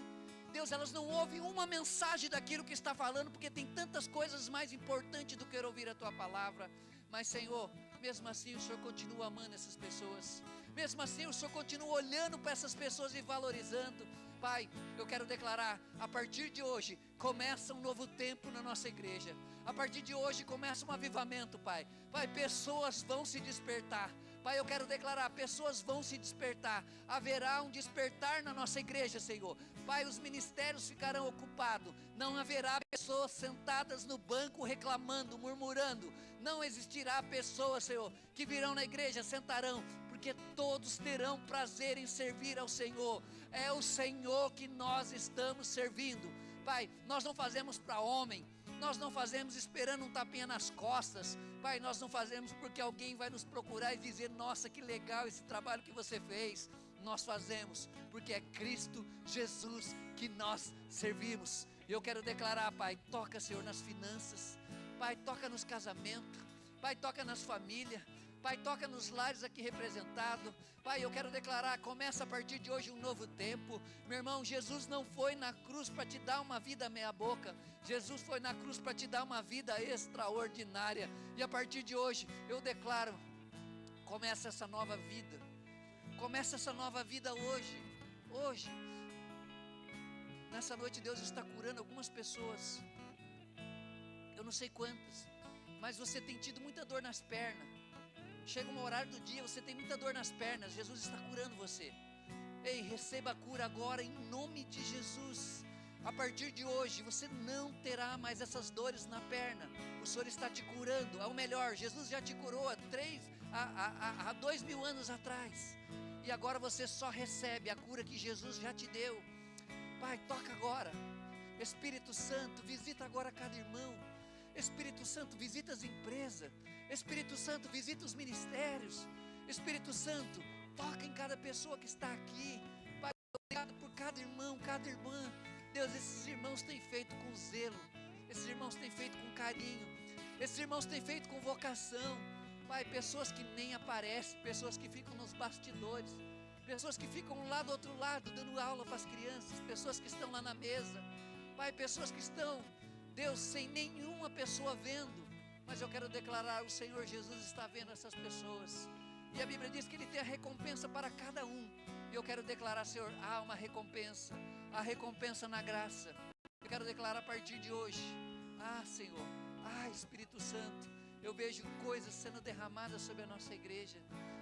Deus, elas não ouvem uma mensagem daquilo que está falando, porque tem tantas coisas mais importantes do que ouvir a Tua palavra. Mas, Senhor, mesmo assim o Senhor continua amando essas pessoas. Mesmo assim o Senhor continua olhando para essas pessoas e valorizando. Pai, eu quero declarar, a partir de hoje, começa um novo tempo na nossa igreja. A partir de hoje começa um avivamento, Pai. Pai, pessoas vão se despertar. Pai, eu quero declarar, pessoas vão se despertar. Haverá um despertar na nossa igreja, Senhor. Pai, os ministérios ficarão ocupados. Não haverá pessoas sentadas no banco reclamando, murmurando. Não existirá pessoas, Senhor, que virão na igreja, sentarão, porque todos terão prazer em servir ao Senhor. É o Senhor que nós estamos servindo. Pai, nós não fazemos para homem, nós não fazemos esperando um tapinha nas costas. Pai, nós não fazemos porque alguém vai nos procurar e dizer, nossa, que legal esse trabalho que você fez. Nós fazemos porque é Cristo Jesus que nós servimos. E eu quero declarar, Pai, toca, Senhor, nas finanças. Pai, toca nos casamentos. Pai, toca nas famílias. Pai, toca nos lares aqui representados. Pai, eu quero declarar, começa a partir de hoje um novo tempo. Meu irmão, Jesus não foi na cruz para te dar uma vida meia boca. Jesus foi na cruz para te dar uma vida extraordinária. E a partir de hoje, eu declaro, começa essa nova vida. Começa essa nova vida hoje. Hoje. Nessa noite Deus está curando algumas pessoas. Eu não sei quantas, mas você tem tido muita dor nas pernas. Chega um horário do dia, você tem muita dor nas pernas. Jesus está curando você. Ei, receba a cura agora em nome de Jesus. A partir de hoje você não terá mais essas dores na perna. O Senhor está te curando. É o melhor, Jesus já te curou há 2000 anos atrás. E agora você só recebe a cura que Jesus já te deu. Pai, toca agora. Espírito Santo, visita agora cada irmão. Espírito Santo, visita as empresas. Espírito Santo, visita os ministérios. Espírito Santo, toca em cada pessoa que está aqui. Pai, obrigado por cada irmão, cada irmã. Deus, esses irmãos têm feito com zelo. Esses irmãos têm feito com carinho. Esses irmãos têm feito com vocação. Pai, pessoas que nem aparecem, pessoas que ficam nos bastidores, pessoas que ficam lá do outro lado, dando aula para as crianças, pessoas que estão lá na mesa. Pai, pessoas que estão, Deus, sem nenhuma pessoa vendo. Mas eu quero declarar, o Senhor Jesus está vendo essas pessoas. E a Bíblia diz que Ele tem a recompensa para cada um. E eu quero declarar, Senhor, há uma recompensa. A recompensa na graça. Eu quero declarar a partir de hoje. Senhor, Espírito Santo, eu vejo coisas sendo derramadas sobre a nossa igreja.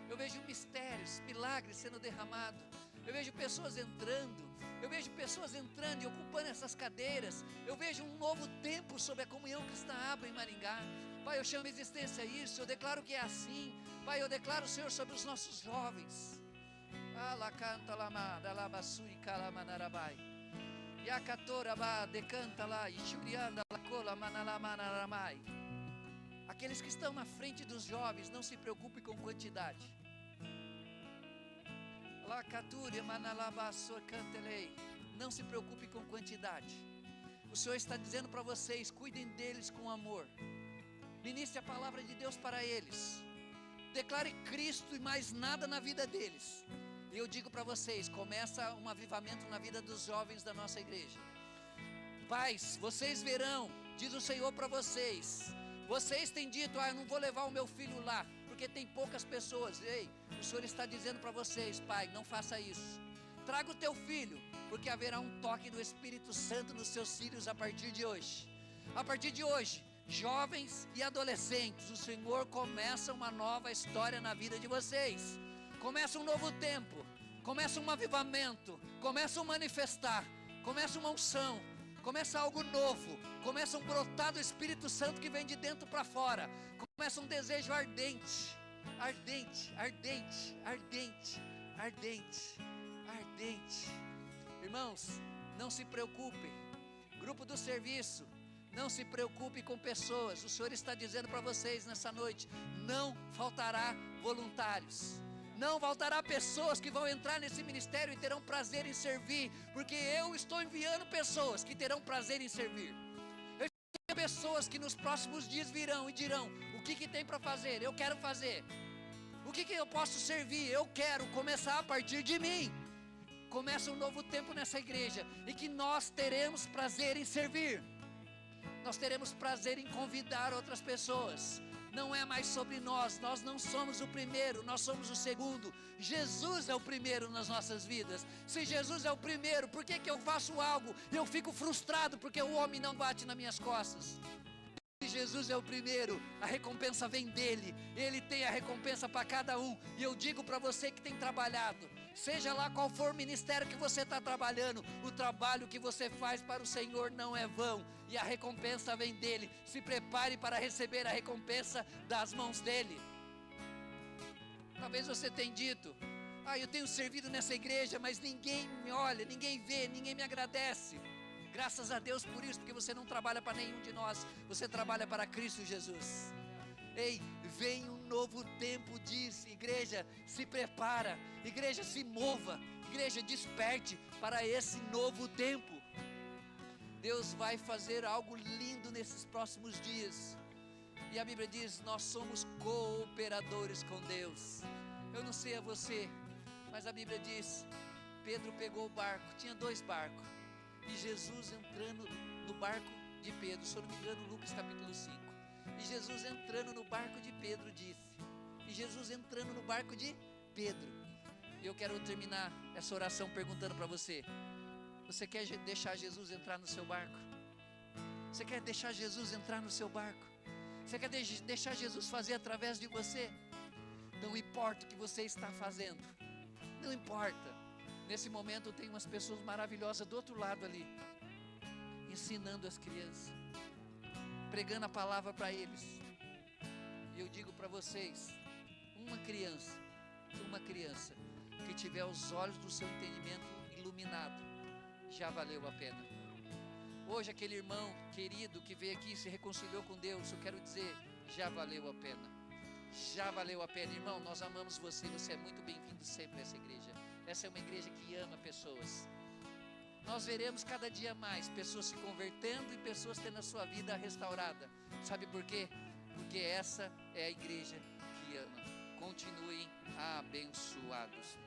Eu vejo mistérios, milagres sendo derramados. Eu vejo pessoas entrando. Eu vejo pessoas entrando e ocupando essas cadeiras. Eu vejo um novo tempo sobre a comunhão cristã Abra em Maringá. Pai, eu chamo a existência isso. Eu declaro que é assim. Pai, eu declaro, Senhor, sobre os nossos jovens. Alacanta lama, dalabasui kalamanarabai. Yakatoraba, decanta lá, Ichurianda, lacola, manalamanarabai. Aqueles que estão na frente dos jovens, não se preocupe com quantidade. Não se preocupe com quantidade. O Senhor está dizendo para vocês, cuidem deles com amor. Ministre a palavra de Deus para eles. Declare Cristo e mais nada na vida deles. E eu digo para vocês, começa um avivamento na vida dos jovens da nossa igreja. Pais, vocês verão Diz o Senhor para vocês. Vocês têm dito: eu não vou levar o meu filho lá, porque tem poucas pessoas. Ei, o Senhor está dizendo para vocês: pai, não faça isso. Traga o teu filho, porque haverá um toque do Espírito Santo nos seus filhos a partir de hoje. A partir de hoje, jovens e adolescentes, o Senhor começa uma nova história na vida de vocês. Começa um novo tempo, começa um avivamento, começa um manifestar, começa uma unção, começa algo novo, começa um brotar do Espírito Santo que vem de dentro para fora, começa um desejo ardente, ardente, ardente, ardente, ardente, ardente. Irmãos, não se preocupem, grupo do serviço, não se preocupe com pessoas. O Senhor está dizendo para vocês nessa noite: não faltará voluntários, não faltará pessoas que vão entrar nesse ministério e terão prazer em servir, porque eu estou enviando pessoas que terão prazer em servir. Eu tenho pessoas que nos próximos dias virão e dirão: o que tem para fazer? Eu quero fazer. O que eu posso servir? Eu quero começar a partir de mim. Começa um novo tempo nessa igreja, e que nós teremos prazer em servir. Nós teremos prazer em convidar outras pessoas. Não é mais sobre nós, nós não somos o primeiro, nós somos o segundo. Jesus é o primeiro nas nossas vidas. Se Jesus é o primeiro, por que eu faço algo e eu fico frustrado porque o homem não bate nas minhas costas? Se Jesus é o primeiro, a recompensa vem dele. Ele tem a recompensa para cada um. E eu digo para você que tem trabalhado, seja lá qual for o ministério que você está trabalhando, o trabalho que você faz para o Senhor não é vão, e a recompensa vem dele. Se prepare para receber a recompensa das mãos dele. Talvez você tenha dito: eu tenho servido nessa igreja, mas ninguém me olha, ninguém vê, ninguém me agradece. Graças a Deus por isso, porque você não trabalha para nenhum de nós, você trabalha para Cristo Jesus. Ei, vem um novo tempo, diz igreja, se prepara, igreja, se mova, igreja, desperte para esse novo tempo. Deus vai fazer algo lindo nesses próximos dias, e a Bíblia diz: nós somos cooperadores com Deus. Eu não sei a você, mas a Bíblia diz: Pedro pegou o barco, tinha 2 barcos, e Jesus entrando no barco de Pedro, se eu não me engano, Lucas capítulo 5, e Jesus entrando no barco de Pedro disse, e Jesus entrando no barco de Pedro. E eu quero terminar essa oração perguntando para você: você quer deixar Jesus entrar no seu barco? Você quer deixar Jesus entrar no seu barco? Você quer deixar Jesus fazer através de você? Não importa o que você está fazendo, não importa. Nesse momento tem umas pessoas maravilhosas do outro lado ali, ensinando as crianças, pregando a palavra para eles. E eu digo para vocês: uma criança que tiver os olhos do seu entendimento iluminado, já valeu a pena. Hoje aquele irmão querido que veio aqui e se reconciliou com Deus, eu quero dizer, já valeu a pena. Já valeu a pena, irmão. Nós amamos você, você é muito bem-vindo sempre a essa igreja. Essa é uma igreja que ama pessoas. Nós veremos cada dia mais pessoas se convertendo e pessoas tendo a sua vida restaurada. Sabe por quê? Porque essa é a igreja que ama. Continuem abençoados.